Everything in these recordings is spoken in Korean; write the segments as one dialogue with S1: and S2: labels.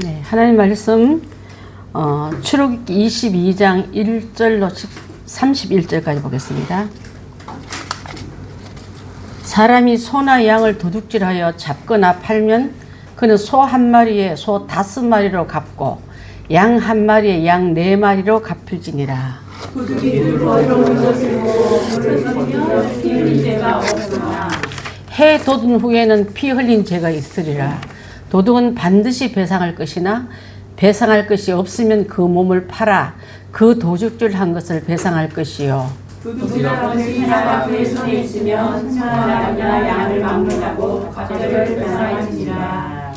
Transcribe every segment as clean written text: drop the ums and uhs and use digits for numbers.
S1: 네, 하나님 말씀 출애굽기 22장 1절로 31절까지 보겠습니다. 사람이 소나 양을 도둑질하여 잡거나 팔면 그는 소 한 마리에 소 5마리로 갚고 양 한 마리에 양 4마리로 갚을지니라.
S2: 도둑이 들고 이로운 것을 보고 물을 피 흘린 죄가 없으나
S1: 해 돋은 후에는 피 흘린 죄가 있으리라. 도둑은 반드시 배상할 것이나 배상할 것이 없으면 그 몸을 팔아 그 도둑질한 것을 배상할 것이요.
S2: 도둑질한 것이 하나가 그의 손에 있으면 사람이나 양을 막론하고 갑절을 배상할지니라.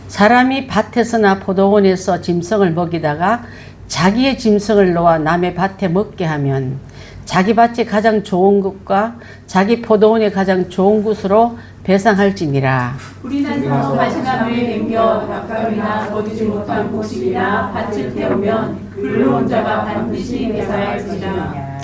S1: 사람이 밭에서나 포도원에서 짐승을 먹이다가 자기의 짐승을 놓아 남의 밭에 먹게 하면 자기 밭이 가장 좋은 것과 자기 포도원이 가장 좋은 곳으로 배상할지니라.
S2: 우리나서 가시나무에 댕겨 닭가루나 거두지 못한 곡식이나 밭을 태우면 불러온 자가 반드시 배상할지니라.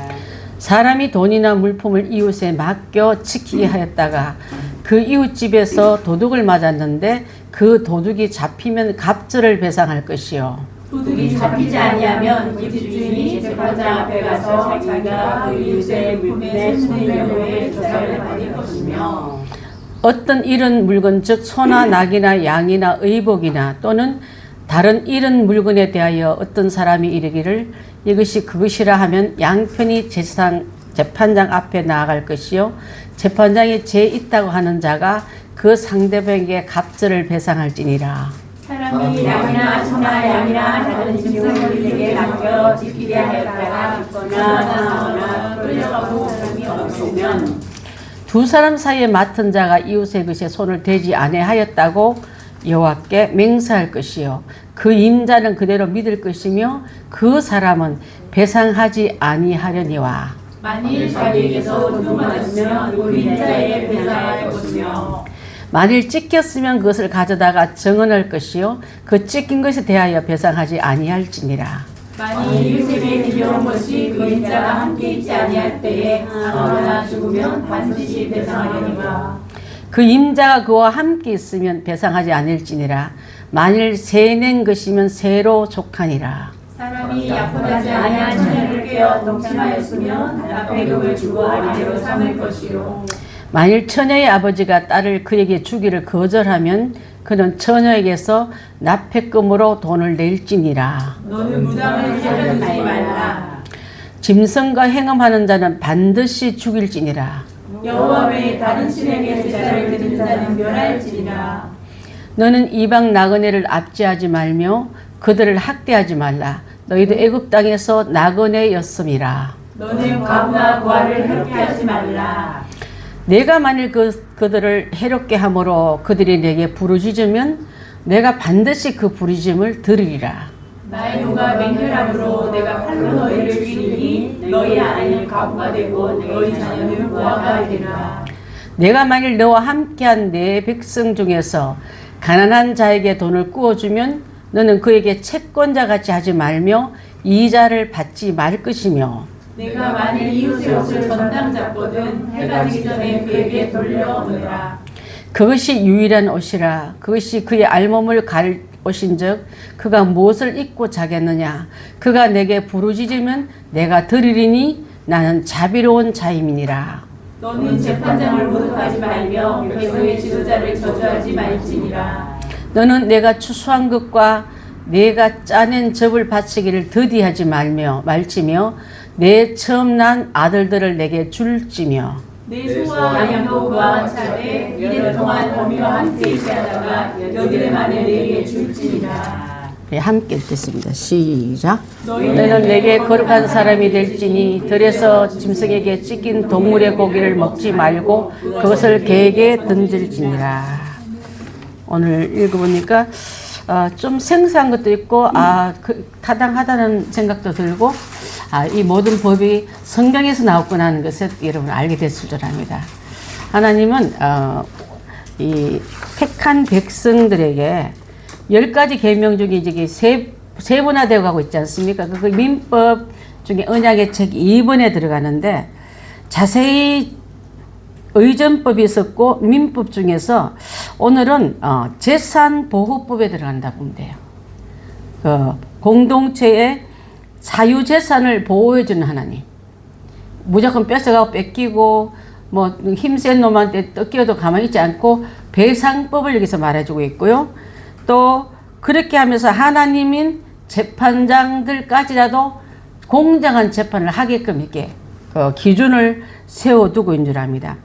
S1: 사람이 돈이나 물품을 이웃에 맡겨 지키게 하였다가 그 이웃집에서 도둑을 맞았는데 그 도둑이 잡히면 갑절을 배상할 것이요.
S2: 도둑이 잡히지 아니하면 그 집주인이 재판장 앞에 가서 자기가 그 이웃의 물품에 손을 경우에 조사를 받을 것이며
S1: 어떤 잃은 물건 즉 소나 낙이나 양이나 의복이나 또는 다른 잃은 물건에 대하여 어떤 사람이 이르기를 이것이 그것이라 하면 양편이 재판장 앞에 나아갈 것이요 재판장이 죄 있다고 하는 자가 그 상대방에게 갑절을 배상할지니라.
S2: 사람이 양이나 소나 양이나 다른 짐승을 그에게 맡겨 지키게 하였다가 죽거나 상하거나 끌려가고 사람이 없으면
S1: 두 사람 사이에 맡은 자가 이웃의 것에 손을 대지 아니하였다고 여호와께 맹세할 것이요 그 임자는 그대로 믿을 것이며 그 사람은 배상하지 아니하려니와.
S2: 만일 자기에게서 도둑 맞았으면 그 임자에게 배상할 것이며
S1: 만일 찢겼으면 그것을 가져다가 정언할 것이요 그 찢긴 것에 대하여 배상하지 아니할지니라.
S2: 만일 이웃에게 빌려온 것이 그 임자가 함께 있지 아니할 때에 상하거나 죽으면 반드시 배상하려니와.
S1: 그 임자가 그와 함께 있으면 배상하지 아니할지니라. 만일 새 낸 것이면 새로 족하니라.
S2: 사람이 약혼하지 아니한 처녀를 깨어 동침하였으면 납배금을 주고 아내로 삼을 것이요.
S1: 만일 처녀의 아버지가 딸을 그에게 주기를 거절하면 그는 처녀에게서 납폐금으로 돈을 낼지니라.
S2: 너는 무당을 살려주지 말라.
S1: 짐승과 행음하는 자는 반드시 죽일지니라.
S2: 여호와 외에 다른 신에게 제사를 드리는 자는 멸할지니라.
S1: 너는 이방 나그네를 압제하지 말며 그들을 학대하지 말라. 너희도 애굽 땅에서 나그네였음이라.
S2: 너는 과부나 고아를 해롭게 하지 말라.
S1: 내가 만일 그들을 해롭게 함으로 그들이 내게 부르짖으면 내가 반드시 그 부르짖음을 들으리라.
S2: 나의 누가 맹렬함으로 내가 칼로 너희를 죽이니 너희 아내는 과부가 되고 너희 자녀는 고아가 되리라.
S1: 내가 만일 너와 함께한 내 백성 중에서 가난한 자에게 돈을 꾸어주면 너는 그에게 채권자 같이 하지 말며 이자를 받지 말 것이며
S2: 내가 만일 이웃의 옷을 전당 잡거든 해가 지기 전에 그에게 돌려보내라.
S1: 그것이 유일한 옷이라. 그것이 그의 알몸을 갈 옷인즉 그가 무엇을 입고 자겠느냐. 그가 내게 부르짖으면 내가 들으리니 나는 자비로운 자임이니라.
S2: 너는 재판장을 모독하지 말며 백성의 지도자를 저주하지 말지니라.
S1: 너는 내가 추수한 것과 내가 짜낸 즙을 바치기를 더디하지 말지며 내 처음 난 아들들을 내게 줄지며
S2: 내 소와 양도 그와 차되 이래 동안 어미와 함께 있게 하다가 여드레 만에 내게 줄지니라.
S1: 네, 함께 읽겠습니다. 시작. 너는 내게 거룩한 사람이 될지니 들에서 짐승에게 찢긴 동물의 고기를 먹지 말고 그것을 개에게 던질지니라. 오늘 읽어보니까 좀 생소한 것도 있고 타당하다는 생각도 들고 이 모든 법이 성경에서 나왔구나 하는 것을 여러분 알게 됐을 줄 압니다. 하나님은 이 택한 백성들에게 10가지 계명 중에 이제 세분화되어 가고 있지 않습니까? 그 민법 중에 언약의 책 2번에 들어가는데 자세히 의전법이 있었고 민법 중에서 오늘은 재산보호법에 들어간다고 보면 돼요. 공동체의 사유재산을 보호해주는 하나님. 무조건 뺏어가고 뺏기고 뭐 힘센 놈한테 뜯겨도 가만히 있지 않고 배상법을 여기서 말해주고 있고요. 또 그렇게 하면서 하나님인 재판장들까지라도 공정한 재판을 하게끔 이렇게 기준을 세워두고 있는 줄 압니다.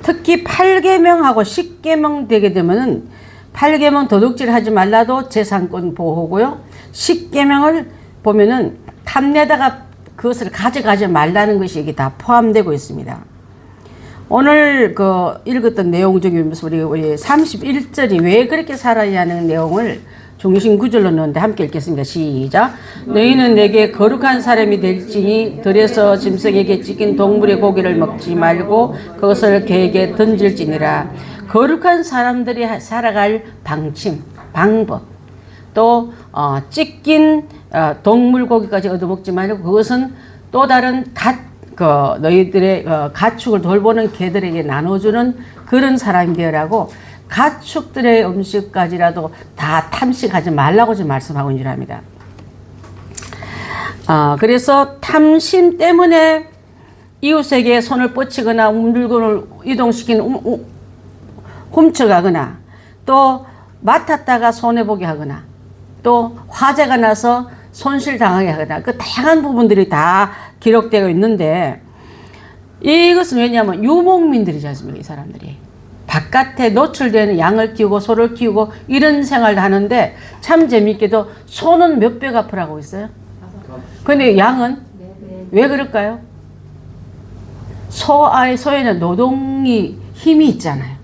S1: 특히 8계명하고 10계명 되게 되면은 8계명 도둑질 하지 말라도 재산권 보호고요. 10계명을 보면은 탐내다가 그것을 가져가지 말라는 것이 여기 다 포함되고 있습니다. 오늘 읽었던 내용 중에 우리 31절이 왜 그렇게 살아야 하는 내용을 중심 구절로 넣는데 함께 읽겠습니다. 시작. 너희는 내게 거룩한 사람이 될지니 들에서 짐승에게 찢긴 동물의 고기를 먹지 말고 그것을 개에게 던질지니라. 거룩한 사람들이 살아갈 방법, 또 찢긴 동물 고기까지 얻어먹지 말고 그것은 또 다른 너희들의 가축을 돌보는 개들에게 나눠주는 그런 사람이 되어라고 가축들의 음식까지라도 다 탐식하지 말라고 지금 말씀하고 있는 줄 압니다. 그래서 탐심 때문에 이웃에게 손을 뻗치거나 물건을 이동시키는 훔쳐가거나 또 맡았다가 손해보게 하거나 또 화재가 나서 손실당하게 하거나 그 다양한 부분들이 다 기록되어 있는데 이것은 왜냐하면 유목민들이지 않습니까? 이 사람들이 바깥에 노출되는 양을 키우고 소를 키우고 이런 생활을 하는데 참 재밌게도 소는 몇 배 갚으라고 있어요. 근데 양은 왜 그럴까요? 소에는 노동이 힘이 있잖아요.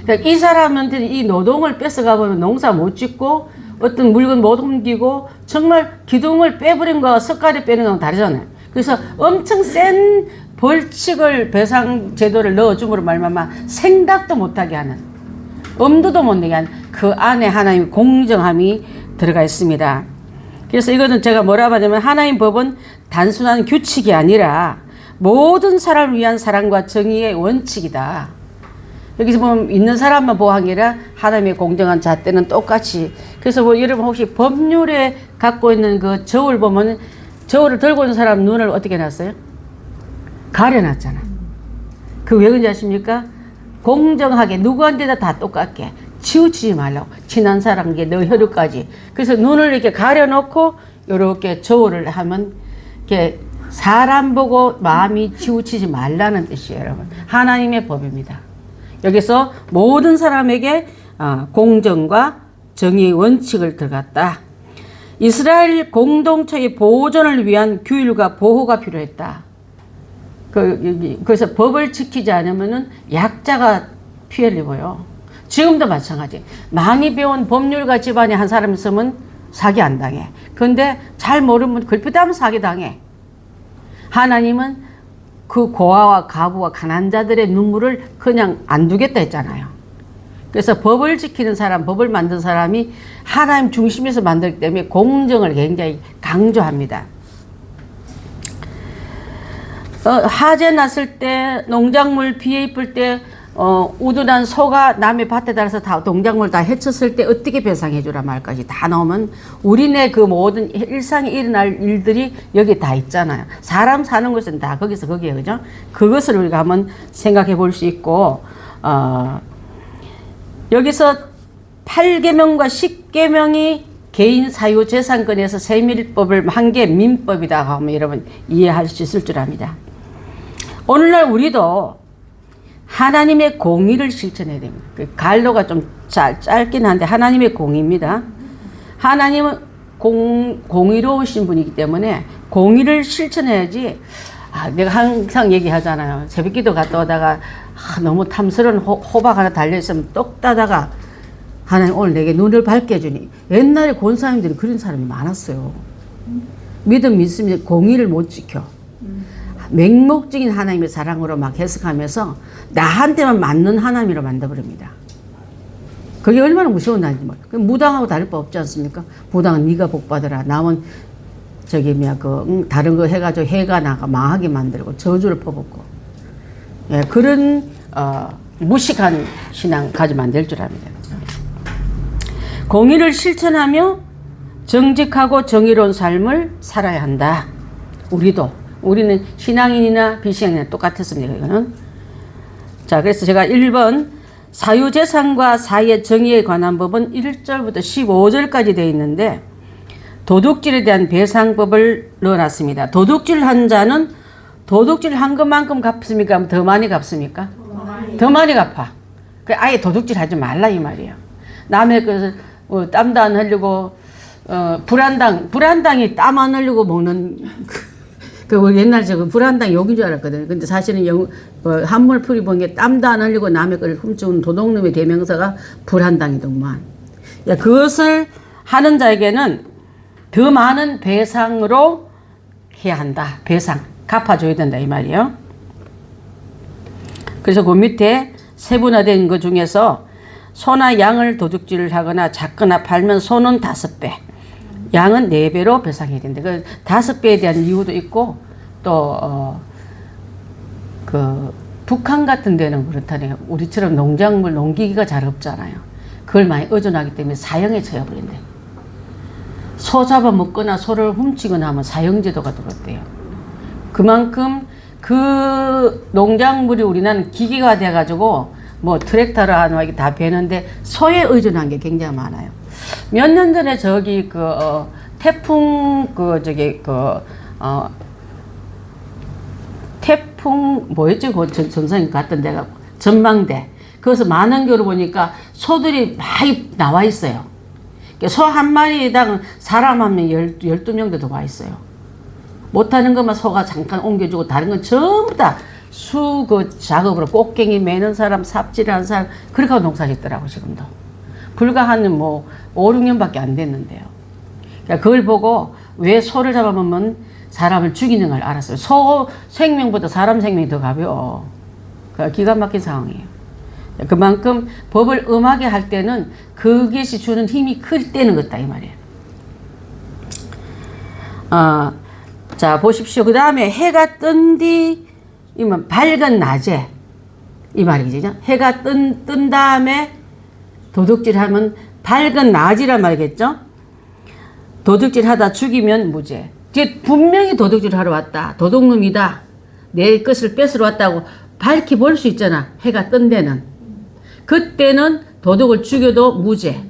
S1: 그러니까 이 사람한테 이 노동을 뺏어가보면 농사 못 짓고 어떤 물건 못 옮기고 정말 기둥을 빼버린 거와 석가리 빼는 거랑 다르잖아요. 그래서 엄청 센 벌칙을 배상 제도를 넣어줌으로 말미암아 생각도 못하게 하는, 엄두도 못 내게 하는 그 안에 하나님의 공정함이 들어가 있습니다. 그래서 이거는 제가 뭐라 하냐면 하나님 법은 단순한 규칙이 아니라 모든 사람을 위한 사랑과 정의의 원칙이다. 여기서 보면 있는 사람만 보호한 게 아니라 하나님의 공정한 잣대는 똑같이. 그래서 뭐 여러분 혹시 법률에 갖고 있는 그 저울 보면 저울을 들고 있는 사람 눈을 어떻게 놨어요? 가려놨잖아. 그 왜 그런지 아십니까? 공정하게 누구한테나 다 똑같게 치우치지 말라고. 친한 사람에게 너 혈육까지. 그래서 눈을 이렇게 가려놓고 이렇게 저울을 하면 이렇게 사람 보고 마음이 치우치지 말라는 뜻이에요, 여러분. 하나님의 법입니다. 여기서 모든 사람에게 공정과 정의의 원칙을 들어갔다. 이스라엘 공동체의 보존을 위한 규율과 보호가 필요했다. 그래서 법을 지키지 않으면 약자가 피해를 입어요. 지금도 마찬가지. 많이 배운 법률가 집안에 한 사람 있으면 사기 안 당해. 근데 잘 모르면 걸핏하면 사기 당해. 하나님은 그 고아와 가부와 가난한 자들의 눈물을 그냥 안 두겠다 했잖아요. 그래서 법을 지키는 사람, 법을 만든 사람이 하나님 중심에서 만들기 때문에 공정을 굉장히 강조합니다. 화재 났을 때, 농작물 피해 입을 때, 우둔한 소가 남의 밭에 달아서 다 농작물 다 해쳤을 때 어떻게 배상해 주라 말까지 다 나오면 우리네 그 모든 일상에 일어날 일들이 여기 다 있잖아요. 사람 사는 곳은 다 거기서 거기에, 그죠? 그것을 우리가 한번 생각해 볼 수 있고, 여기서 8계명과 10계명이 개인 사유 재산권에서 세밀법을 한 게 민법이다 하면 여러분 이해할 수 있을 줄 압니다. 오늘날 우리도 하나님의 공의를 실천해야 됩니다. 그 갈로가 좀 짧긴 한데 하나님의 공의입니다. 하나님은 공의로우신 분이기 때문에 공의를 실천해야지. 내가 항상 얘기하잖아요. 새벽기도 갔다 오다가 너무 탐스러운 호박 하나 달려있으면 똑 따다가 하나님 오늘 내게 눈을 밝게 해주니. 옛날에 권사님들이 그런 사람이 많았어요. 믿음이 공의를 못 지켜. 맹목적인 하나님의 사랑으로 막 해석하면서 나한테만 맞는 하나님으로 만들어버립니다. 그게 얼마나 무서운 날인지 몰라요. 무당하고 다를 바 없지 않습니까? 무당은 네가 복받으라. 남은 다른 거 해가지고 해가 나가 망하게 만들고 저주를 퍼붓고. 예, 그런 무식한 신앙 가지면 안 될 줄 압니다. 공의를 실천하며 정직하고 정의로운 삶을 살아야 한다. 우리는 신앙인이나 비신앙인이나 똑같았습니다. 이거는. 자, 그래서 제가 1번 사유재산과 사회 정의에 관한 법은 1절부터 15절까지 되어 있는데 도둑질에 대한 배상법을 넣어놨습니다. 도둑질한 자는 도둑질한 것만큼 갚습니까? 더 많이 갚습니까? 더 많이 갚아. 아예 도둑질하지 말라 이 말이에요. 남의 것을 땀도 안 흘리고 불안당이 땀 안 흘리고 먹는 그 옛날 저거 불안당 욕인 줄 알았거든요. 근데 사실은 한물 풀이 본 게 땀도 안 흘리고 남의 걸 훔쳐온 도둑놈의 대명사가 불안당이더만. 그것을 하는 자에게는 더 많은 배상으로 해야 한다. 배상 갚아줘야 된다 이 말이에요. 그래서 그 밑에 세분화된 것 중에서 소나 양을 도둑질을 하거나 잡거나 팔면 소는 5배, 양은 4배로 배상해야 된다. 그 5배에 대한 이유도 있고 또 북한 같은 데는 그렇다네요. 우리처럼 농작물 농기계가 잘 없잖아요. 그걸 많이 의존하기 때문에 사형에 처해버린대. 소 잡아먹거나 소를 훔치거나 하면 사형제도가 들어왔대요. 그만큼 그 농작물이 우리나라는 기계가 돼가지고 뭐 트랙터를 하는 다 베는데 소에 의존한 게 굉장히 많아요. 몇 년 전에 저기 태풍 태풍 뭐였지? 그 전선이 갔던 데가 전망대. 거기서 만원교를 보니까 소들이 많이 나와 있어요. 소 한 마리당 사람 한 명 12명도 더 와 있어요. 못하는 것만 소가 잠깐 옮겨주고 다른 건 전부 다 작업으로 꽃갱이 매는 사람, 삽질하는 사람 그렇게 하고 농사 짓더라고 지금도. 불과 한 5, 6년밖에 안 됐는데요. 그러니까 그걸 보고 왜 소를 잡아먹으면 사람을 죽이는 걸 알았어요. 소 생명보다 사람 생명이 더 가벼워. 그러니까 기가 막힌 상황이에요. 그만큼 법을 엄하게 할 때는 그것이 주는 힘이 클 때는 것다 이 말이에요. 자 보십시오. 그 다음에 해가 뜬 뒤 이면 밝은 낮에 이 말이죠. 해가 뜬 다음에 도둑질하면 밝은 낮이란 말이겠죠. 도둑질하다 죽이면 무죄. 분명히 도둑질하러 왔다. 도둑놈이다. 내 것을 뺏으러 왔다고 밝히 볼 수 있잖아. 해가 뜬 데는. 그때는 도둑을 죽여도 무죄.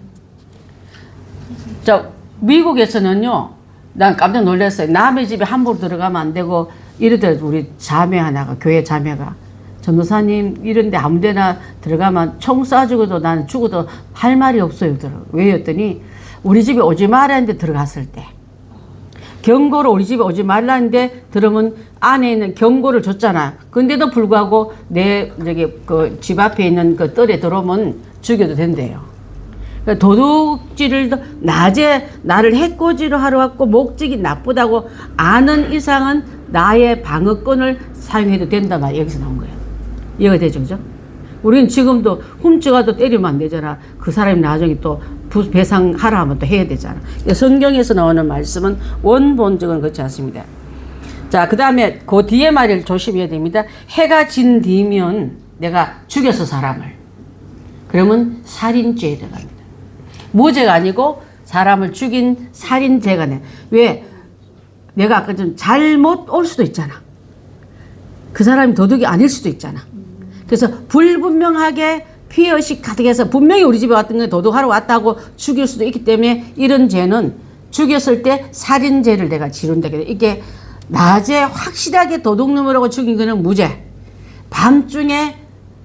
S1: 자, 미국에서는요, 난 깜짝 놀랐어요. 남의 집에 함부로 들어가면 안 되고, 이러더라도 우리 자매 하나가, 교회 자매가, 전도사님, 이런데 아무 데나 들어가면 총 쏴 죽어도 나는 죽어도 할 말이 없어요. 왜였더니, 우리 집에 오지 말라는데 들어갔을 때. 경고를 우리 집에 오지 말라는데 들으면 안에 있는 경고를 줬잖아. 근데도 불구하고 내 집 앞에 있는 그 뜰에 들어오면 죽여도 된대요. 그러니까 도둑질을 낮에 나를 해코지로 하러 왔고 목적이 나쁘다고 아는 이상은 나의 방어권을 사용해도 된다 말 여기서 나온 거예요. 이해가 되죠, 그죠? 우리는 지금도 훔쳐가도 때리면 안 되잖아. 그 사람이 나중에 또 배상하라 하면 또 해야 되잖아. 성경에서 나오는 말씀은 원본적은 그렇지 않습니다. 자, 그 다음에 그 뒤에 말을 조심해야 됩니다. 해가 진 뒤면 내가 죽였어, 사람을. 그러면 살인죄에 들어갑니다. 무죄가 아니고 사람을 죽인 살인죄가 돼. 왜? 내가 아까 좀 잘못 올 수도 있잖아. 그 사람이 도둑이 아닐 수도 있잖아. 그래서 불분명하게 피해의식 가득해서 분명히 우리 집에 왔던 게 도둑하러 왔다고 죽일 수도 있기 때문에 이런 죄는 죽였을 때 살인죄를 내가 지른다. 이게 낮에 확실하게 도둑놈이라고 죽인 거는 무죄. 밤중에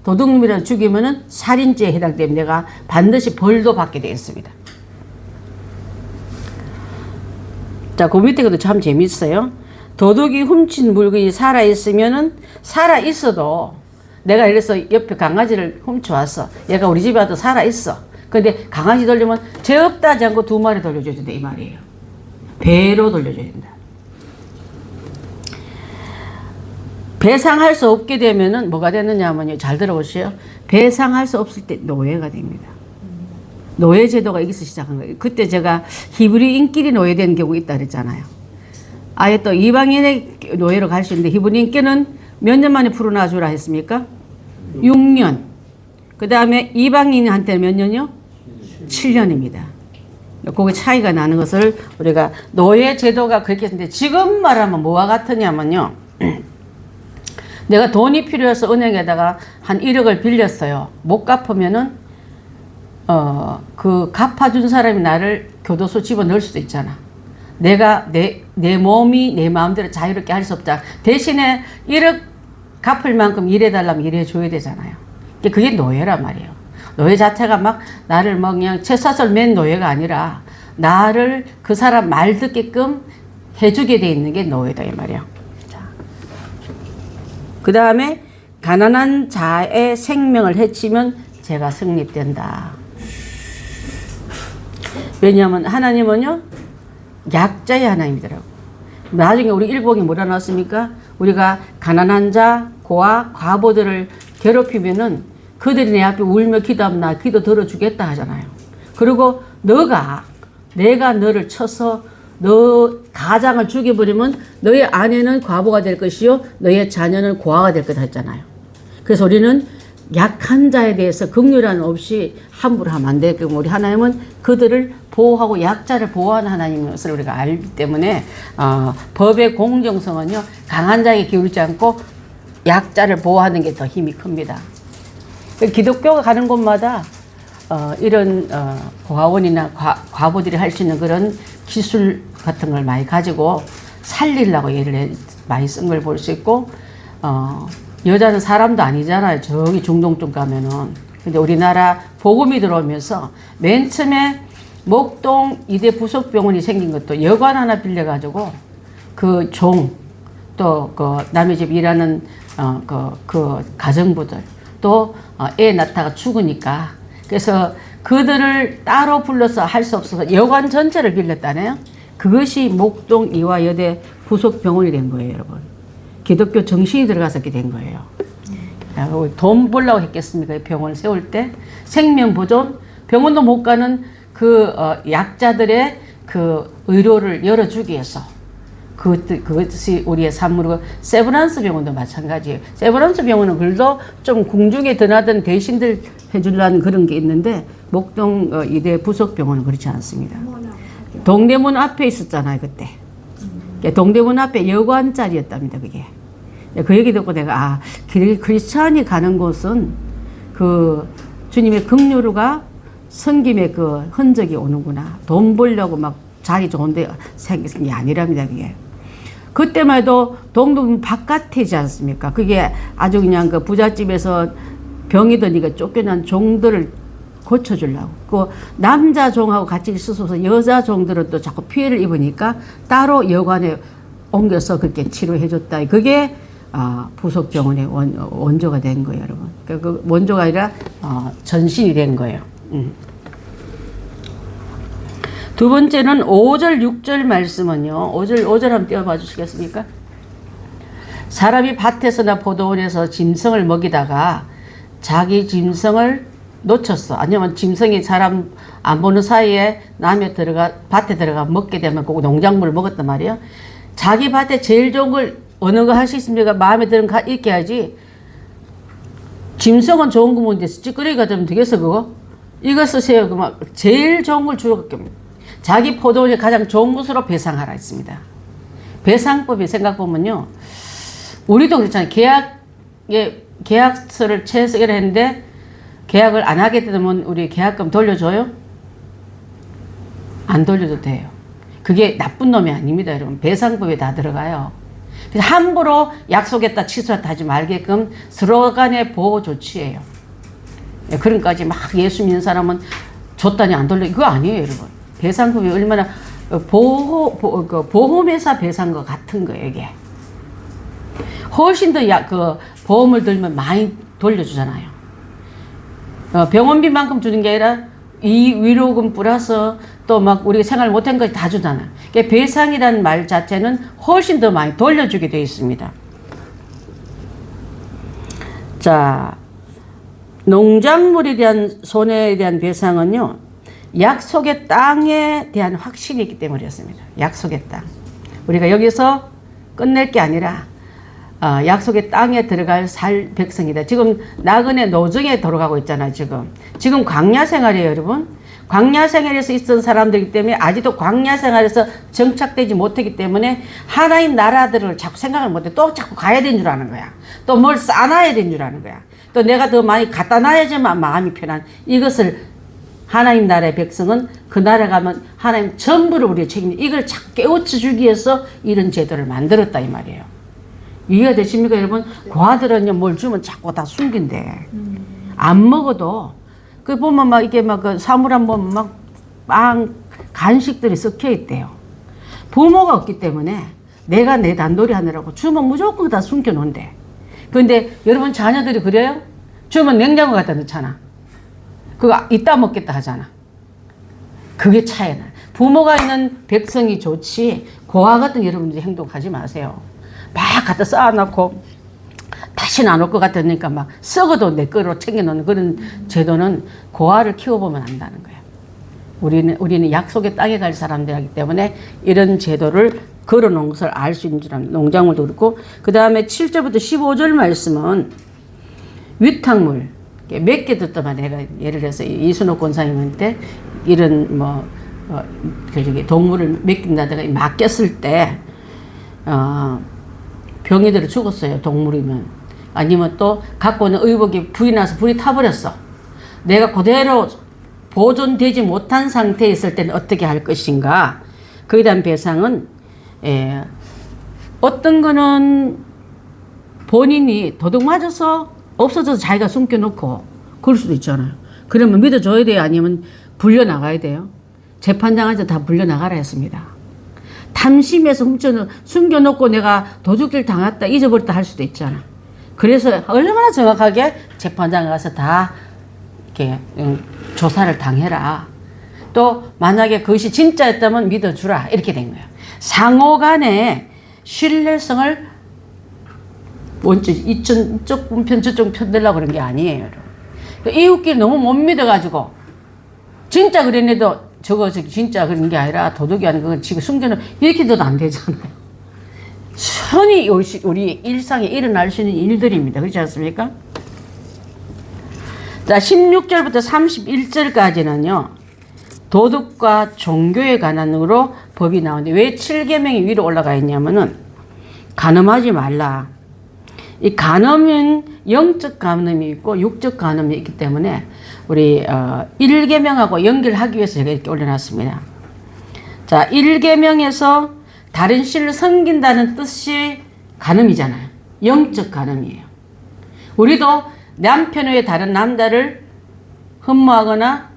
S1: 도둑놈이라고 죽이면은 살인죄에 해당되면 내가 반드시 벌도 받게 되겠습니다. 자, 그 밑에 것도 참 재밌어요. 도둑이 훔친 물건이 살아있어도 내가 이래서 옆에 강아지를 훔쳐왔어. 얘가 우리 집에 와도 살아있어. 근데 강아지 돌리면 죄 없다 하지 않고 2마리 돌려줘야 된다 이 말이에요. 배로 돌려줘야 된다. 배상할 수 없게 되면은 뭐가 되느냐 하면요. 잘 들어보세요. 배상할 수 없을 때 노예가 됩니다. 노예 제도가 여기서 시작한 거예요. 그때 제가 히브리인끼리 노예된 경우 있다 그랬잖아요. 아예 또 이방인의 노예로 갈 수 있는데 히브리인께는 몇 년 만에 풀어놔주라 했습니까? 6년. 그 다음에 이방인한테는 몇 년이요? 7년입니다. 그게 차이가 나는 것을 우리가 노예 제도가 그렇게 했는데 지금 말하면 뭐와 같으냐면요. 내가 돈이 필요해서 은행에다가 한 1억을 빌렸어요. 못 갚으면은 그 갚아준 사람이 나를 교도소 집어넣을 수도 있잖아. 내가 내 몸이 내 마음대로 자유롭게 할 수 없다. 대신에 1억 갚을 만큼 일해달라면 일해줘야 되잖아요. 그게 노예란 말이에요. 노예 자체가 막 나를 뭐 그냥 쇠사슬 맨 노예가 아니라 나를 그 사람 말 듣게끔 해주게 돼 있는 게 노예다 이 말이야. 그 다음에 가난한 자의 생명을 해치면 죄가 성립된다. 왜냐하면 하나님은요 약자의 하나님이더라고. 나중에 우리 일복이 뭐라 나왔습니까? 우리가 가난한 자, 고아, 과부들을 괴롭히면은 그들이 내 앞에 울며 기도하면 나 기도 들어주겠다 하잖아요. 그리고 내가 너를 쳐서 너 가장을 죽여버리면 너의 아내는 과부가 될 것이요 너의 자녀는 고아가 될 거다 했잖아요. 그래서 우리는 약한 자에 대해서 긍휼한 없이 함부로 하면 안 되고 우리 하나님은 그들을 보호하고 약자를 보호하는 하나님인 것을 우리가 알기 때문에 법의 공정성은요 강한 자에게 기울지 않고 약자를 보호하는 게 더 힘이 큽니다. 기독교가 가는 곳마다 이런 고아원이나 과부들이 할 수 있는 그런 기술 같은 걸 많이 가지고 살리려고 많이 쓴 걸 볼 수 있고 여자는 사람도 아니잖아요. 저기 중동 쪽 가면은. 근데 우리나라 복음이 들어오면서 맨 처음에 목동 이대 부속병원이 생긴 것도 여관 하나 빌려가지고 그 또 그 남의 집 일하는 그 가정부들 또 애 낳다가 죽으니까 그래서 그들을 따로 불러서 할 수 없어서 여관 전체를 빌렸다네요. 그것이 목동 이화여대 부속병원이 된 거예요, 여러분. 기독교 정신이 들어가서 이렇게 된 거예요. 돈 벌려고 했겠습니까? 병원을 세울 때 생명보존 병원도 못 가는 그 약자들의 그 의료를 열어주기 위해서 그것이 우리의 산물이고 세브란스 병원도 마찬가지예요. 세브란스 병원은 그래도 좀 궁중에 드나든 대신들 해주려는 그런 게 있는데 목동 이대 부속병원은 그렇지 않습니다. 동대문 앞에 있었잖아요 그때. 동대문 앞에 여관 자리였답니다 그게. 그 얘기 듣고 내가 크리스찬이 가는 곳은 그 주님의 긍휼과 섬김의 그 흔적이 오는구나. 돈 벌려고 막 자리 좋은데 생긴 게 아니랍니다 그게. 그때만 해도 동대문 바깥이지 않습니까? 그게 아주 그냥 그 부잣집에서 병이 드니까 쫓겨난 종들을 고쳐주려고. 그 남자 종하고 같이 있어서 여자 종들은 또 자꾸 피해를 입으니까 따로 여관에 옮겨서 그렇게 치료해줬다. 그게 부속병원의 원조가 된 거예요, 여러분. 그 원조가 아니라 전신이 된 거예요. 두 번째는 5절, 6절 말씀은요. 5절 한번 띄워봐 주시겠습니까? 사람이 밭에서나 포도원에서 짐승을 먹이다가 자기 짐승을 놓쳤어. 아니면 짐승이 사람 안 보는 사이에 남의 밭에 들어가 먹게 되면 그 농작물을 먹었단 말이에요. 자기 밭에 제일 좋은 걸 어느 거 할 수 있습니까? 마음에 드는 거 있게 하지. 짐승은 좋은 거 먹는데 찌끄러기가 되면 되겠어 그거? 이거 쓰세요. 그만 제일 좋은 걸 주로 갖게 합니다. 자기 포도원이 가장 좋은 것으로 배상하라 했습니다. 배상법이 생각보면요. 우리도 그렇잖아요. 계약서를 채석을 했는데 계약을 안 하게 되면 우리 계약금 돌려줘요? 안 돌려도 돼요. 그게 나쁜 놈이 아닙니다, 여러분. 배상법에 다 들어가요. 그래서 함부로 약속했다 취소했다 하지 말게끔 서로 간의 보호 조치예요. 그런까지 막 예수 믿는 사람은 줬다니 안 돌려. 이거 아니에요, 여러분. 배상법이 얼마나 보험회사 배상과 같은 거예요, 이게. 훨씬 더 그 보험을 들면 많이 돌려주잖아요. 병원비만큼 주는 게 아니라 이 위로금 플러스 또 막 우리가 생활 못한 것까지 다 주잖아요. 그러니까 배상이라는 말 자체는 훨씬 더 많이 돌려주게 되어 있습니다. 자, 농작물에 대한 손해에 대한 배상은요. 약속의 땅에 대한 확신이 있기 때문이었습니다. 약속의 땅. 우리가 여기서 끝낼 게 아니라 약속의 땅에 들어갈 살 백성이다. 지금 나그네 노정에 들어가고 있잖아요. 지금 광야 생활이에요, 여러분. 광야 생활에서 있던 사람들이기 때문에 아직도 광야 생활에서 정착되지 못하기 때문에 하나님 나라들을 자꾸 생각을 못해. 또 자꾸 가야 되는 줄 아는 거야. 또 뭘 쌓아놔야 되는 줄 아는 거야. 또 내가 더 많이 갖다 놔야지만 마음이 편한 이것을 하나님 나라의 백성은 그 나라 가면 하나님 전부를 우리의 책임져. 이걸 자꾸 깨우쳐 주기 위해서 이런 제도를 만들었다 이 말이에요. 이해가 되십니까 여러분? 고아들은요 뭘 주면 자꾸 다 숨긴대. 안 먹어도 그 보면 막 이게 막 그 사물함 보면 막 빵 간식들이 섞여 있대요. 부모가 없기 때문에 내가 내 단돌이 하느라고 주면 무조건 다 숨겨 놓은대. 근데 여러분 자녀들이 그래요? 주면 냉장고 갖다 넣잖아. 그거 이따 먹겠다 하잖아. 그게 차이나. 부모가 있는 백성이 좋지 고아 같은 여러분들이 행동하지 마세요. 막 갖다 쌓아놓고 다시는 안 올 것 같으니까 막 썩어도 내 거로 챙겨놓는 그런 제도는 고아를 키워보면 안다는 거예요. 우리는 약속의 땅에 갈 사람들이기 때문에 이런 제도를 걸어놓은 것을 알 수 있는 줄 압니다. 농작물도 그렇고 그 다음에 7절부터 15절 말씀은 위탁물 몇 개 듣더만 내가 예를 들어서 이순옥 권사님한테 이런 동물을 맡긴다든가 맡겼을 때 병이 들어 죽었어요. 동물이면. 아니면 또 갖고 있는 의복이 불이 나서 불이 타버렸어. 내가 그대로 보존되지 못한 상태에 있을 때는 어떻게 할 것인가. 거기에 대한 배상은 어떤 거는 본인이 도둑 맞아서 없어져서 자기가 숨겨놓고 그럴 수도 있잖아요. 그러면 믿어줘야 돼요? 아니면 불려나가야 돼요? 재판장한테 다 불려나가라 했습니다. 탐심해서 숨겨놓고 내가 도둑질 당했다 잊어버렸다 할 수도 있잖아. 그래서 얼마나 정확하게 재판장에 가서 다 이렇게 조사를 당해라. 또 만약에 그것이 진짜였다면 믿어주라. 이렇게 된 거예요. 상호 간의 신뢰성을 이쪽 편 저쪽 편 들려고 그런 게 아니에요. 이웃끼리 너무 못 믿어가지고 진짜 그랬는데도 저거 진짜 그런 게 아니라 도둑이 아닌 그건 지금 숨겨놓은 이렇게 돼도 안 되잖아요. 흔히 우리 일상에 일어날 수 있는 일들입니다. 그렇지 않습니까? 자, 16절부터 31절까지는요. 도덕과 종교에 관한으로 법이 나오는데 왜 7계명이 위로 올라가 있냐면은 간음하지 말라. 이 간음은 영적 간음이 있고 육적 간음이 있기 때문에 우리 1계명하고 연결하기 위해서 제가 이렇게 올려놨습니다. 자, 1계명에서 다른 신을 섬긴다는 뜻이 간음이잖아요. 영적 간음이에요. 우리도 남편 외에 다른 남자를 흠모하거나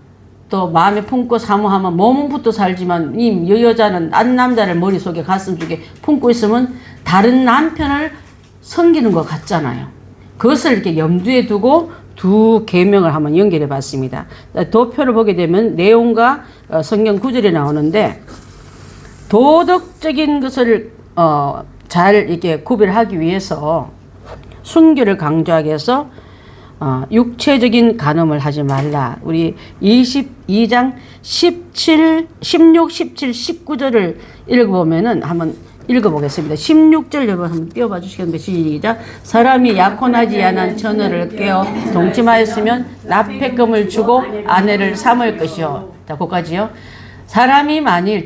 S1: 또 마음에 품고 사모하면 몸은 붙어 살지만 이 여자는 딴 남자를 머릿속에 가슴속에 품고 있으면 다른 남편을 섬기는 것 같잖아요. 그것을 이렇게 염두에 두고 두 계명을 한번 연결해 봤습니다. 도표를 보게 되면 내용과 성경 구절이 나오는데 도덕적인 것을 잘 이렇게 구별하기 위해서 순교를 강조하기 위해서 육체적인 간음을 하지 말라. 우리 22장 16, 17, 19절을 읽어보면은 한번 읽어보겠습니다. 16절 여러분 한번 띄워봐 주시겠는데 시작. 사람이 약혼하지 않은 처녀를 깨어 동침하였으면 납폐금을 주고 아내를 삼을 것이요. 자, 거기까지요. 사람이 만일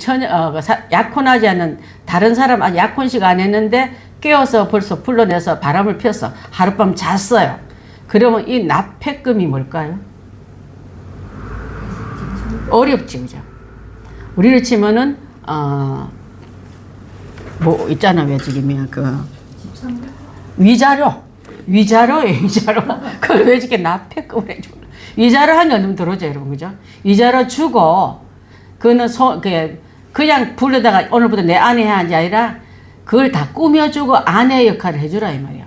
S1: 약혼하지 않은 다른 사람 약혼식 안 했는데 깨어서 벌써 불러내서 바람을 폈어. 하룻밤 잤어요. 그러면 이 납폐금이 뭘까요? 어렵지, 그죠? 우리를 치면은 뭐 있잖아, 왜 지금이야 위자료예요. 그걸 왜 이렇게 납폐금을 해줘? 위자료 한 게 들어오죠, 여러분, 그죠? 위자료 주고 그는 그냥 불러다가 오늘부터 내 아내 해야 하는 아니라 그걸 다 꾸며주고 아내 역할을 해주라 이 말이야.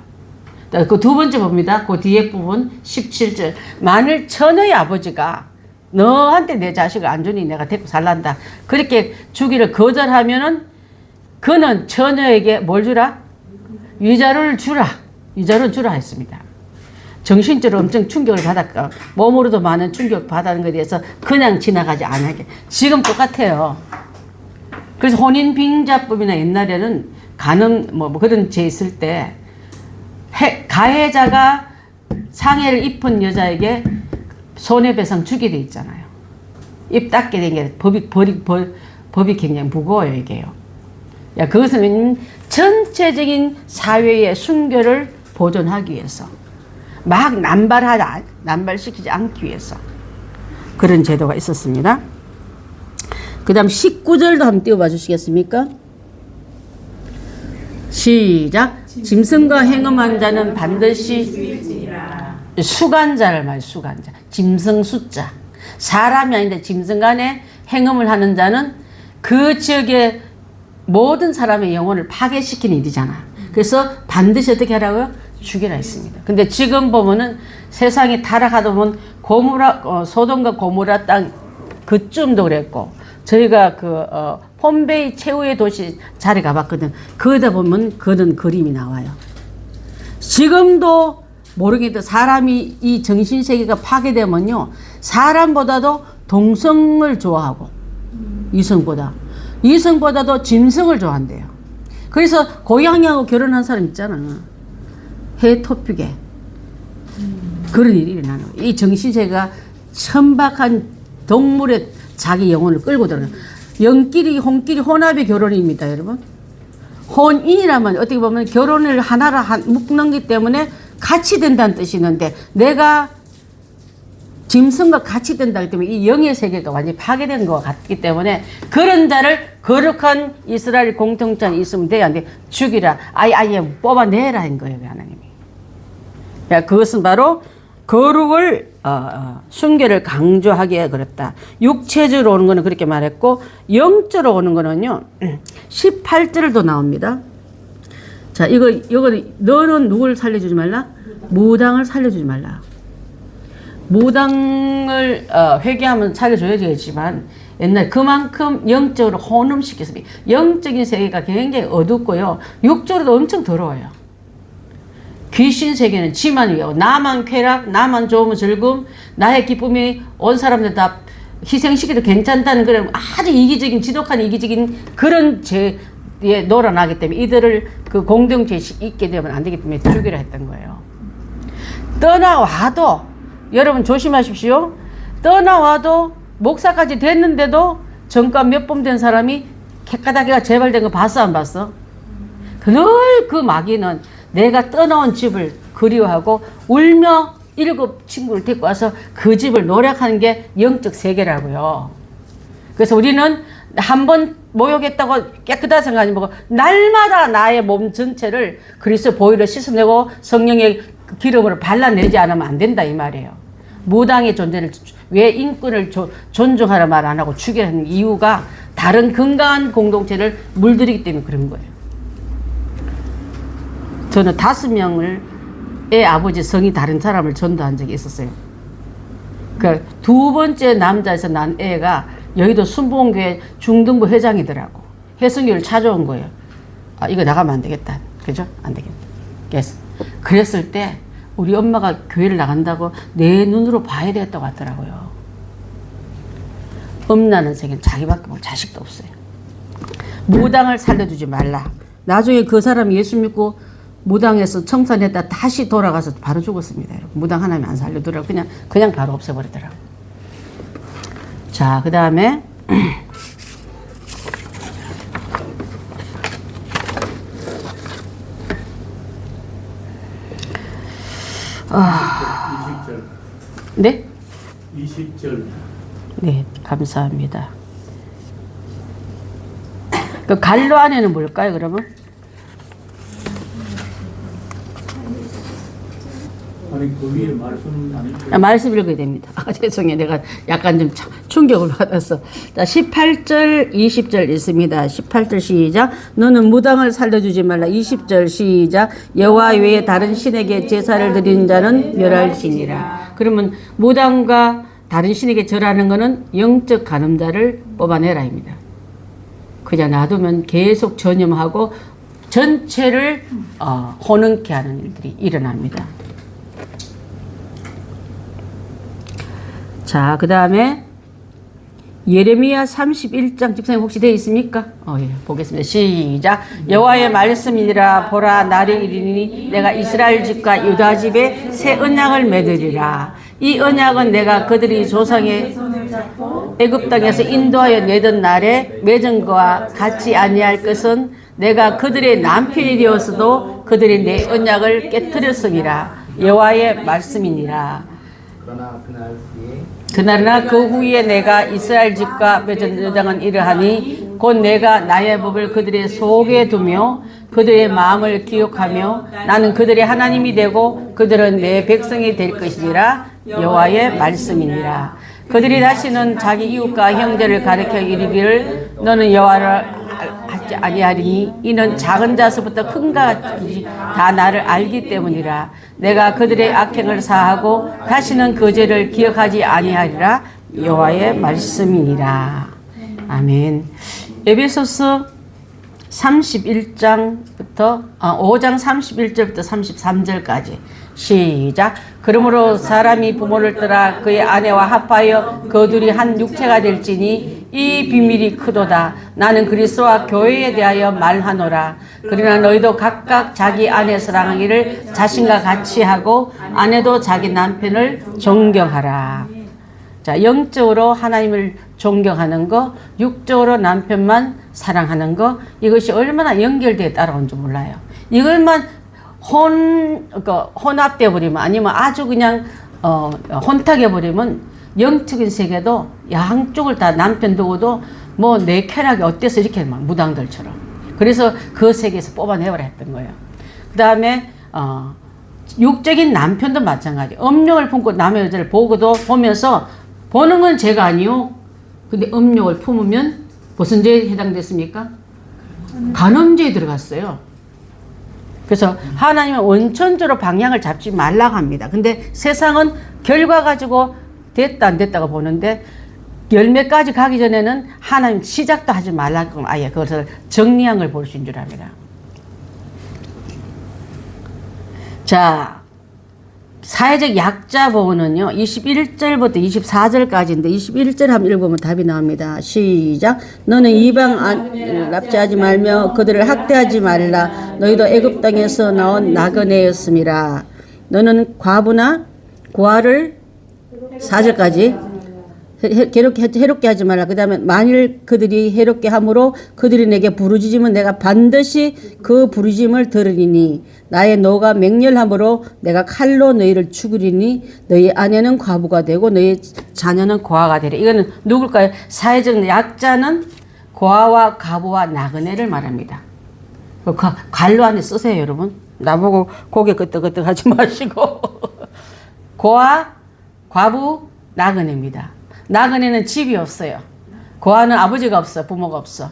S1: 그 두 번째 봅니다. 그 뒤에 부분 17절. 만일 처녀의 아버지가 너한테 내 자식을 안 주니 내가 데리고 살란다. 그렇게 주기를 거절하면은 그는 처녀에게 뭘 주라? 위자료를 주라. 위자료를 주라 했습니다. 정신적으로 엄청 충격을 받았고 몸으로도 많은 충격 받는 것에 대해서 그냥 지나가지 않게. 지금 똑같아요. 그래서 혼인빙자법이나 옛날에는 간음 뭐 그런 죄 있을 때 가해자가 상해를 입은 여자에게 손해배상 주게 돼 있잖아요. 입 닫게 된 게 법이 굉장히 무거워요, 이게요. 야, 그것은 전체적인 사회의 순결을 보존하기 위해서, 막 남발시키지 않기 위해서 그런 제도가 있었습니다. 그 다음 19절도 한번 띄워봐 주시겠습니까? 시작. 짐승과 행음한 자는 반드시 수간자를 말해요. 수간자. 짐승 숫자. 사람이 아닌데 짐승 간에 행음을 하는 자는 그 지역의 모든 사람의 영혼을 파괴시키는 일이잖아. 그래서 반드시 어떻게 하라고요? 죽이라 했습니다. 근데 지금 보면은 세상이 타락하다 보면 소돔과 고모라 땅 그쯤도 그랬고, 저희가 폼베이 최후의 도시 자리 가봤거든. 거기다 보면 그런 그림이 나와요. 지금도 모르겠다. 사람이 이 정신세계가 파괴되면요, 사람보다도 동성을 좋아하고 이성보다도 짐승을 좋아한대요. 그래서 고양이하고 결혼한 사람 있잖아. 해토픽에 그런 일이 일어나는 거예요. 이 정신세계가 천박한 동물의 자기 영혼을 끌고 들어가는, 영끼리 홍끼리 혼합의 결혼입니다, 여러분. 혼인이라면 어떻게 보면 결혼을 하나로 묶는 기 때문에 같이 된다는 뜻이 있는데, 내가 짐승과 같이 된다기 때문에 이 영의 세계가 완전히 파괴된 것 같기 때문에 그런 자를 거룩한 이스라엘 공통체 안에 있으면 돼야 안 돼. 죽이라. 아예 뽑아내라 한 거예요, 하나님이. 그것은 바로 거룩을 순결을 강조하기에 그랬다. 육체적으로 오는 거는 그렇게 말했고, 영적으로 오는 거는요 18절도 나옵니다. 자, 이거 너는 누굴 살려주지 말라? 무당을 살려주지 말라. 무당을 회개하면 살려줘야지만, 옛날 그만큼 영적으로 혼음시켰습니다. 영적인 세계가 굉장히 어둡고요, 육적으로도 엄청 더러워요. 귀신 세계는 지만 위하고, 나만 쾌락, 나만 좋으면 즐거움, 나의 기쁨이 온 사람들 다 희생시켜도 괜찮다는 그런 아주 이기적인, 지독한 이기적인 그런 죄에 놀아나기 때문에 이들을 그 공동체에 있게 되면 안 되기 때문에 죽이라 했던 거예요. 떠나와도, 여러분 조심하십시오. 떠나와도 목사까지 됐는데도 전과 몇 번 된 사람이 캐까다기가 재발된 거 봤어, 안 봤어? 늘 그 마귀는 내가 떠나온 집을 그리워하고 울며 7 친구를 데리고 와서 그 집을 노력하는 게 영적 세계라고요. 그래서 우리는 한 번 모욕했다고 깨끗하다 생각하지 말고 날마다 나의 몸 전체를 그리스도 보혈로 씻어내고 성령의 기름으로 발라내지 않으면 안 된다, 이 말이에요. 무당의 존재를 왜 인권을 존중하라 말 안 하고 죽이라는 이유가 다른 건강한 공동체를 물들이기 때문에 그런 거예요. 저는 5명을 애 아버지 성이 다른 사람을 전도한 적이 있었어요. 그 2번째 남자에서 난 애가 여의도 순복음교회 중등부 회장이더라고. 해성교를 찾아온 거예요. 아, 이거 나가면 안 되겠다. 그죠? 안 되겠다. 그랬을 때 우리 엄마가 교회를 나간다고 내 눈으로 봐야 되겠다고 하더라고요. 엄나는 세계는 자기밖에 뭐 자식도 없어요. 무당을 살려주지 말라. 나중에 그 사람이 예수 믿고 무당에서 청산했다 다시 돌아가서 바로 죽었습니다. 여러분. 무당 하나님 안 살려두라고 그냥 바로 없애버리더라고. 자, 그 다음에 네?
S3: 20절.
S1: 네, 감사합니다. 그 갈로 안에는 뭘까요, 그러면?
S3: 아니, 그 위에 말씀 아니죠?
S1: 말씀 읽어야 됩니다. 죄송해요. 내가 약간 좀 충격을 받았어. 자, 18절, 20절 있습니다. 18절 시작. 너는 무당을 살려주지 말라. 20절 시작. 여호와 외에 다른 신에게 제사를 드리는 자는 멸할지니라. 그러면 무당과 다른 신에게 절하는 것은 영적 간음자를 뽑아내라입니다. 그냥 놔두면 계속 전염하고 전체를 혼응케 하는 일들이 일어납니다. 자, 그 다음에 예레미야 31장 집사님 혹시 되어 있습니까? 예, 보겠습니다. 시작. 여호와의 말씀이니라. 보라, 날이 이르니 내가 이스라엘 집과 유다 집에 새 언약을 맺으리라. 이 언약은 내가 그들이 조상의 애굽 땅에서 인도하여 내던 날에 맺은 것과 같이 아니할 것은 내가 그들의 남편이 되었어도 그들이 내 언약을 깨뜨렸음이라. 여호와의 말씀이니라. 그날이나 그 후에 내가 이스라엘 집과 맺은 여정은 이러하니 곧 내가 나의 법을 그들의 속에 두며 그들의 마음을 기억하며 나는 그들의 하나님이 되고 그들은 내 백성이 될 것이니라. 여호와의 말씀이니라. 그들이 다시는 자기 이웃과 형제를 가리켜 이르기를 너는 여호와를 하지 아니하리니 이는 작은 자서부터 큰 자까지 다 나를 알기 때문이라. 내가 그들의 악행을 사하고 다시는 그 죄를 기억하지 아니하리라. 여호와의 말씀이니라. 아멘. 에베소서 31장부터 5장 31절부터 33절까지 시작. 그러므로 사람이 부모를 떠나 그의 아내와 합하여 그 둘이 한 육체가 될지니 이 비밀이 크도다. 나는 그리스도와 교회에 대하여 말하노라. 그러나 너희도 각각 자기 아내 사랑하기를 자신과 같이 하고 아내도 자기 남편을 존경하라. 자, 영적으로 하나님을 존경하는 거, 육적으로 남편만 사랑하는 거, 이것이 얼마나 연결되어 따라온 줄 몰라요. 이것만 혼합되어 버리면, 아니면 아주 그냥 혼탁해 버리면 영적인 세계도 양쪽을 다 남편 두고도 뭐 내 쾌락이 어때서 이렇게 막 무당들처럼. 그래서 그 세계에서 뽑아내버려 했던 거예요. 그 다음에 육적인 남편도 마찬가지. 음욕을 품고 남의 여자를 보면서 보는 건 죄가 아니요. 근데 음욕을 품으면 무슨 죄에 해당됐습니까? 간음죄에 들어갔어요. 그래서 하나님은 원천적으로 방향을 잡지 말라고 합니다. 근데 세상은 결과 가지고 됐다 안 됐다고 보는데 열매까지 가기 전에는 하나님 시작도 하지 말라고 아예 그것을 정리한 걸 볼 수 있는 줄 압니다. 자, 사회적 약자 보호는요 21절부터 24절까지인데 21절 한번 읽어보면 답이 나옵니다. 시작. 너는 이방 납치하지 말며 그들을 학대하지 말라. 너희도 애굽 땅에서 나온 나그네였음이라. 너는 과부나 고아를 4절까지 해롭게 하지 말라. 그 다음에 만일 그들이 해롭게 함으로 그들이 내게 부르짖으면 내가 반드시 그 부르짖음을 들으리니 나의 노가 맹렬함으로 내가 칼로 너희를 죽이리니 너희 아내는 과부가 되고 너희 자녀는 고아가 되리. 이거는 누굴까요? 사회적 약자는 고아와 과부와 나그네를 말합니다. 관로 안에 쓰세요, 여러분. 나보고 고개 끄덕끄덕 하지 마시고. 고아, 과부, 나그네입니다. 나그네는 집이 없어요. 고아는 아버지가 없어, 부모가 없어.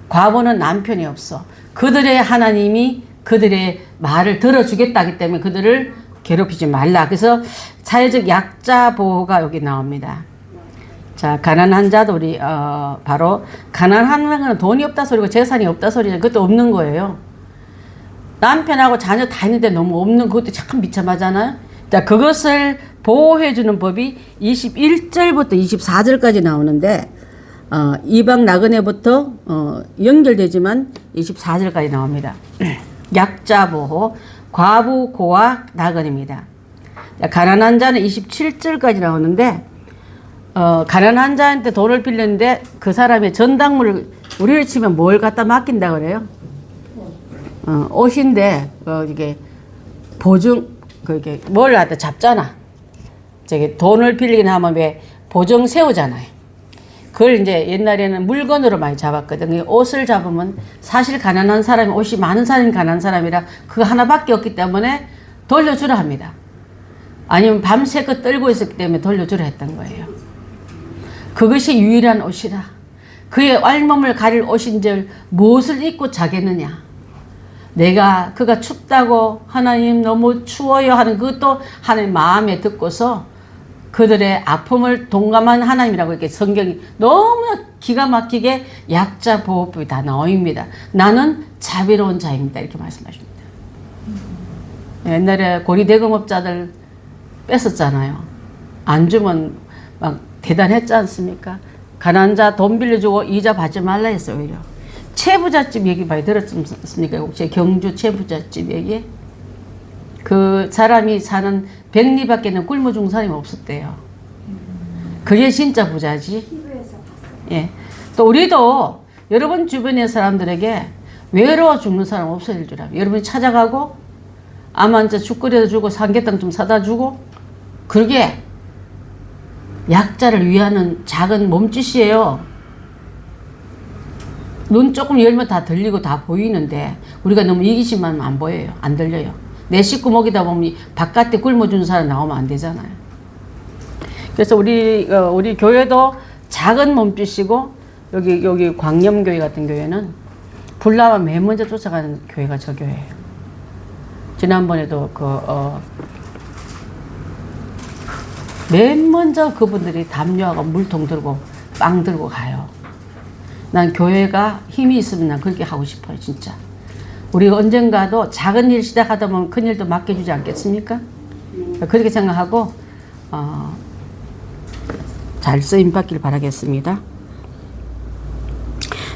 S1: 과부는 남편이 없어. 그들의 하나님이 그들의 말을 들어주겠다 하기 때문에 그들을 괴롭히지 말라. 그래서 사회적 약자 보호가 여기 나옵니다. 자, 가난한 자도 우리 바로 가난한 건 돈이 없다 소리고 재산이 없다 소리죠. 그것도 없는 거예요. 남편하고 자녀 다 있는데 너무 없는 그것도 참 비참하잖아요. 자, 그것을 보호해주는 법이 21절부터 24절까지 나오는데 이방 나그네부터 연결되지만 24절까지 나옵니다. 약자 보호, 과부, 고아, 나그네입니다. 자, 가난한 자는 27절까지 나오는데 가난한 자한테 돈을 빌렸는데 그 사람의 전당물을 우리를 치면 뭘 갖다 맡긴다 그래요? 옷인데 이게 보증 그게 뭘 갖다 잡잖아. 저기 돈을 빌리긴 하면 왜 보증 세우잖아요. 그걸 이제 옛날에는 물건으로 많이 잡았거든요. 옷을 잡으면 사실 가난한 사람이 옷이 많은 사람이 가난한 사람이라 그거 하나밖에 없기 때문에 돌려주라 합니다. 아니면 밤새껏 떨고 있었기 때문에 돌려주라 했던 거예요. 그것이 유일한 옷이라. 그의 알몸을 가릴 옷인즉 무엇을 입고 자겠느냐. 그가 춥다고 하나님 너무 추워요 하는 그것도 하나님 마음에 듣고서 그들의 아픔을 동감한 하나님이라고 이렇게 성경이 너무 기가 막히게 약자 보호법이 다 나옵니다. 나는 자비로운 자입니다. 이렇게 말씀하십니다. 옛날에 고리대금업자들 뺐었잖아요. 안 주면 막 대단했지 않습니까? 가난한 자 돈 빌려주고 이자 받지 말라 했어요. 오히려. 채부잣집 얘기 많이 들었습니까? 혹시 경주 채부잣집 얘기? 그 사람이 사는 백리밖에는 굶어 죽는 사람이 없었대요. 그게 진짜 부자지. 예. 또 우리도 여러분 주변의 사람들에게 외로워 죽는 사람 없어질 줄 알아요. 여러분이 찾아가고 아마 이제 죽 끓여다 주고 삼계탕 좀 사다 주고 그게 약자를 위하는 작은 몸짓이에요. 눈 조금 열면 다 들리고 다 보이는데 우리가 너무 이기심만 하면 안 보여요. 안 들려요. 내 식구 먹이다 보면 바깥에 굶어주는 사람 나오면 안 되잖아요. 그래서 우리 교회도 작은 몸짓이고 여기 광염교회 같은 교회는 불나면 맨 먼저 쫓아가는 교회가 저 교회예요. 지난번에도 맨 먼저 그분들이 담요하고 물통 들고 빵 들고 가요. 난 교회가 힘이 있으면 난 그렇게 하고 싶어요, 진짜. 우리가 언젠가도 작은 일 시작하다 보면 큰 일도 맡겨주지 않겠습니까? 그렇게 생각하고 잘 쓰임받길 바라겠습니다.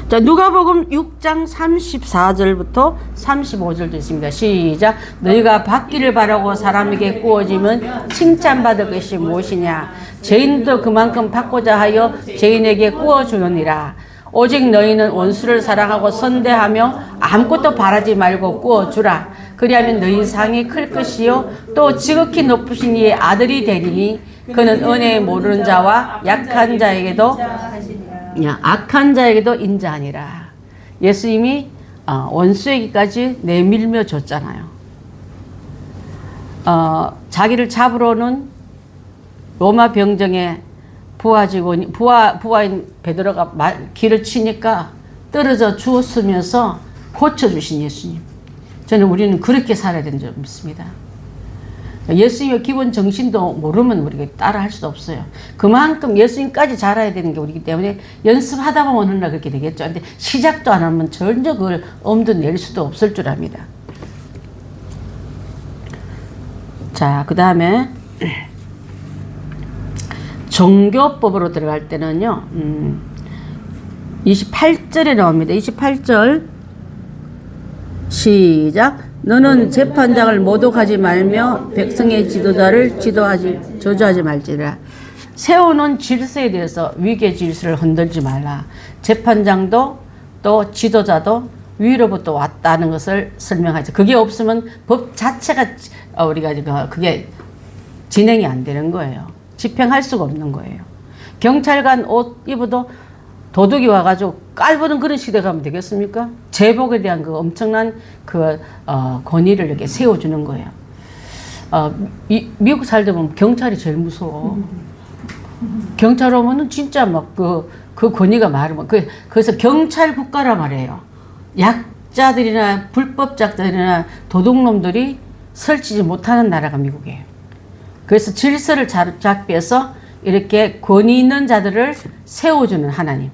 S1: 자, 누가복음 6장 34절부터 35절도 있습니다. 시작. 너희가 받기를 바라고 사람에게 구워지면 칭찬받을 것이 무엇이냐? 죄인도 그만큼 받고자 하여 죄인에게 구워주느니라. 오직 너희는 원수를 사랑하고 선대하며 아무것도 바라지 말고 구워주라. 그리하면 너희 상이 클 것이요 또 지극히 높으신 이의 아들이 되리니 그는 은혜 모르는 자와 악한 자에게도 인자하니라. 예수님이 원수에게까지 내밀며 줬잖아요. 자기를 잡으러는 로마 병정에 부하인 베드로가 길을 치니까 떨어져 죽었으면서 고쳐주신 예수님. 저는 우리는 그렇게 살아야 되는 줄 믿습니다. 예수님의 기본 정신도 모르면 우리가 따라 할 수 없어요. 그만큼 예수님까지 잘 알아야 되는 게 우리기 때문에 연습하다 보면 어느 날 그렇게 되겠죠. 근데 시작도 안 하면 전혀 그걸 엄두 낼 수도 없을 줄 압니다. 자, 그 다음에 종교법으로 들어갈 때는요, 28절에 나옵니다. 28절 시작. 너는 재판장을 모독하지 말며 백성의 지도자를 저주하지 말지라. 세우는 질서에 대해서 위계 질서를 흔들지 말라. 재판장도 또 지도자도 위로부터 왔다는 것을 설명하죠. 그게 없으면 법 자체가 우리가 그게 진행이 안 되는 거예요. 집행할 수가 없는 거예요. 경찰관 옷 입어도 도둑이 와가지고 깔보는 그런 시대 가면 되겠습니까? 제복에 대한 그 엄청난 권위를 이렇게 세워주는 거예요. 미국 살다 보면 경찰이 제일 무서워. 경찰 오면은 진짜 막 그 권위가 말하면 그래서 경찰 국가라 말이에요. 약자들이나 불법자들이나 도둑놈들이 설치지 못하는 나라가 미국이에요. 그래서 질서를 잡기 위해서 이렇게 권위 있는 자들을 세워주는 하나님.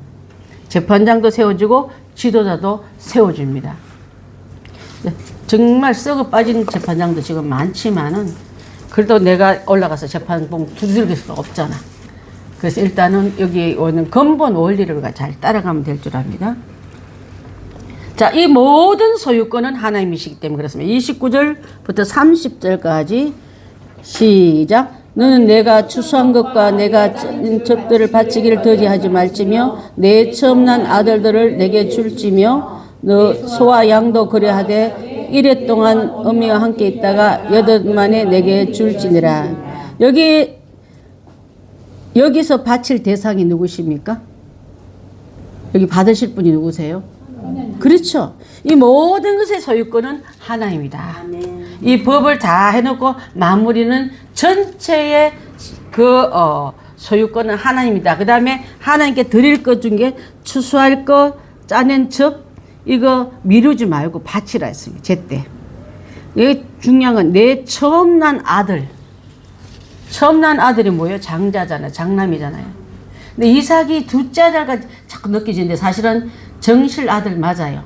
S1: 재판장도 세워주고 지도자도 세워줍니다. 정말 썩어 빠진 재판장도 지금 많지만은 그래도 내가 올라가서 재판봉 두들길 수가 없잖아. 그래서 일단은 여기 오는 근본 원리를 잘 따라가면 될 줄 압니다. 자, 이 모든 소유권은 하나님이시기 때문에 그렇습니다. 29절부터 30절까지 시작. 너는 내가 추수한 것과 내가 적들을 바치기를 더디하지 말지며 내 처음 난 아들들을 내게 줄지며 너 소와 양도 그래하되 이래 동안 어미와 함께 있다가 8만에 내게 줄지니라. 여기서 바칠 대상이 누구십니까? 여기 받으실 분이 누구세요? 그렇죠. 이 모든 것의 소유권은 하나님이다. 이 법을 다 해놓고 마무리는 전체의 소유권은 하나님이다. 그 다음에 하나님께 드릴 것 중에 추수할 것, 짜낸 첩, 이거 미루지 말고 바치라 했습니다. 제때. 이게 중요한 건 내 처음 난 아들. 처음 난 아들이 뭐예요? 장자잖아요. 장남이잖아요. 근데 이삭이 둘째 아들과 자꾸 느껴지는데 사실은 정실 아들 맞아요.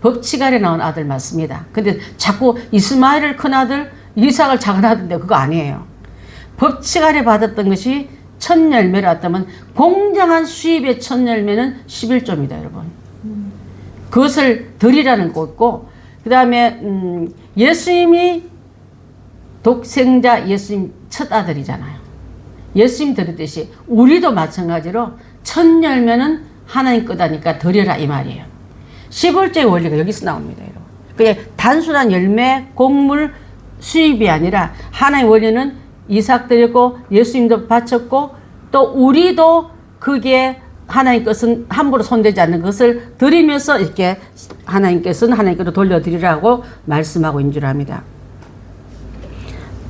S1: 법칙 아래 나온 아들 맞습니다. 근데 자꾸 이스마엘을 큰 아들, 이삭을 작은 아들인데 그거 아니에요. 법칙 아래 받았던 것이 첫 열매를 왔다면 공정한 수입의 첫 열매는 11조입니다, 여러분. 그것을 드리라는 거고, 그 다음에 예수님이 독생자 예수님 첫 아들이잖아요. 예수님 드렸듯이 우리도 마찬가지로 첫 열매는 하나님 거다니까 드려라 이 말이에요. 11조의 원리가 여기서 나옵니다. 여러분. 그냥 단순한 열매, 곡물, 수입이 아니라 하나의 원리는 이삭 드렸고 예수님도 바쳤고 또 우리도 그게 하나님 것은 함부로 손대지 않는 것을 드리면서 이렇게 하나님께서는 하나님께로 돌려드리라고 말씀하고 있는 줄 압니다.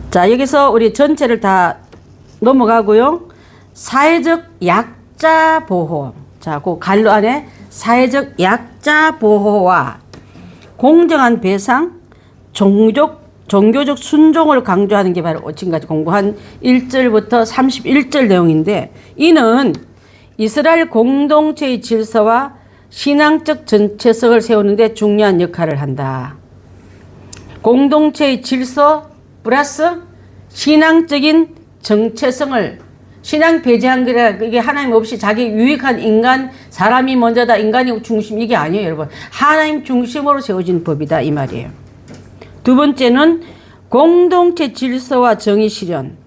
S1: 자, 여기서 우리 전체를 다 넘어가고요. 사회적 약자 보호. 자, 그 갈로 안에 사회적 약자 보호와 공정한 배상, 종교적 순종을 강조하는 게 바로 지금까지 공부한 1절부터 31절 내용인데, 이는 이스라엘 공동체의 질서와 신앙적 정체성을 세우는 데 중요한 역할을 한다. 공동체의 질서 플러스 신앙적인 정체성을, 신앙 배제한 게 이게 하나님 없이 자기 유익한 인간, 사람이 먼저다, 인간이 중심, 이게 아니에요, 여러분. 하나님 중심으로 세워진 법이다 이 말이에요. 두 번째는 공동체 질서와 정의 실현.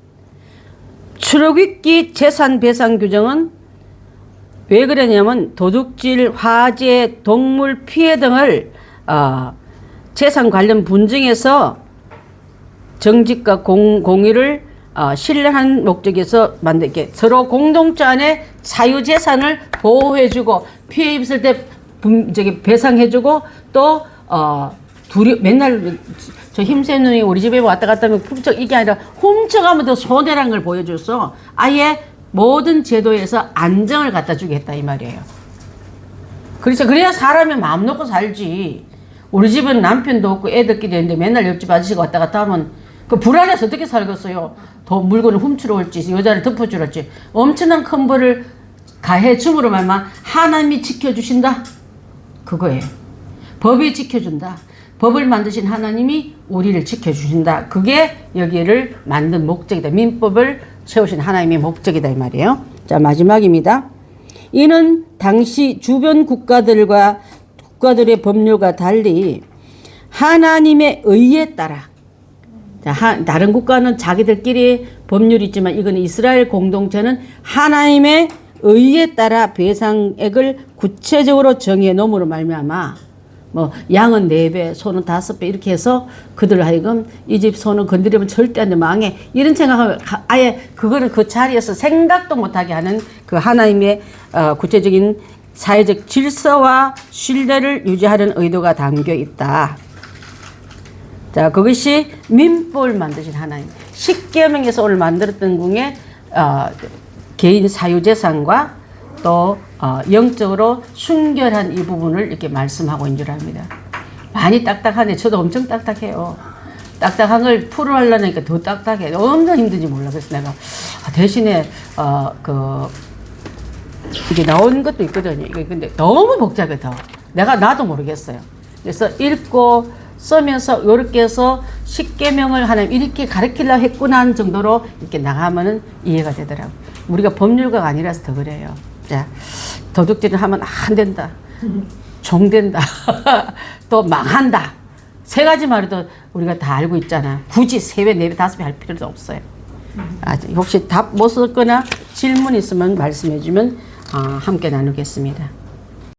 S1: 출애굽기 재산 배상 규정은 왜 그러냐면 도둑질, 화재, 동물 피해 등을 재산 관련 분쟁에서 정직과 공의를 신뢰한 목적에서 만들게 서로 공동체 안에 사유재산을 보호해주고 피해 입을 때 배상해주고 또 맨날 저 힘센 놈이 우리 집에 왔다 갔다 하면 훔쳐, 이게 아니라 훔쳐가면 더 손해라는 걸 보여줘서 아예 모든 제도에서 안정을 갖다 주겠다 이 말이에요. 그래서 그래야 사람이 마음 놓고 살지. 우리 집은 남편도 없고 애들끼리 있는데 맨날 옆집 아저씨가 왔다 갔다 하면 그 불안해서 어떻게 살겠어요. 더 물건을 훔치러 올지 여자를 덮어주러 올지 엄청난 큰 벌을 가해 줌으로 말만 하나님이 지켜주신다. 그거예요. 법이 지켜준다. 법을 만드신 하나님이 우리를 지켜주신다. 그게 여기를 만든 목적이다. 민법을 세우신 하나님의 목적이다 이 말이에요. 자, 마지막입니다. 이는 당시 주변 국가들의 법률과 달리 하나님의 의에 따라, 자, 다른 국가는 자기들끼리 법률이 있지만 이거는 이스라엘 공동체는 하나님의 의에 따라 배상액을 구체적으로 정해 놓음으로 말미암아 뭐 양은 4배, 소는 5배 이렇게 해서 그들 하여금 이 집 소는 건드리면 절대 안 돼, 망해, 이런 생각하면 아예 그거를 그 자리에서 생각도 못하게 하는 그 하나님의 구체적인 사회적 질서와 신뢰를 유지하는 의도가 담겨 있다. 자, 그것이 민법을 만드신 하나님. 십계명에서 오늘 만들었던 중에 개인 사유재산과 또 영적으로 순결한 이 부분을 이렇게 말씀하고 있는 줄 압니다. 많이 딱딱하네. 저도 엄청 딱딱해요. 딱딱한 걸 풀어하려니까 더 딱딱해. 엄청 힘든지 몰라. 그래서 내가 대신에 이게 나온 것도 있거든요. 이게 근데 너무 복잡해 더. 나도 모르겠어요. 그래서 읽고 쓰면서 이렇게 해서 십계명을 하나님 이렇게 가르치려고 했구나 정도로 이렇게 나가면은 이해가 되더라고요. 우리가 법률가가 아니라서 더 그래요. 자, 도둑질을 하면 안 된다. 종된다. 또 망한다. 3가지 말도 우리가 다 알고 있잖아. 굳이 3배, 4배, 5배 할 필요도 없어요. 혹시 답 못 썼거나 질문 있으면 말씀해 주면 함께 나누겠습니다.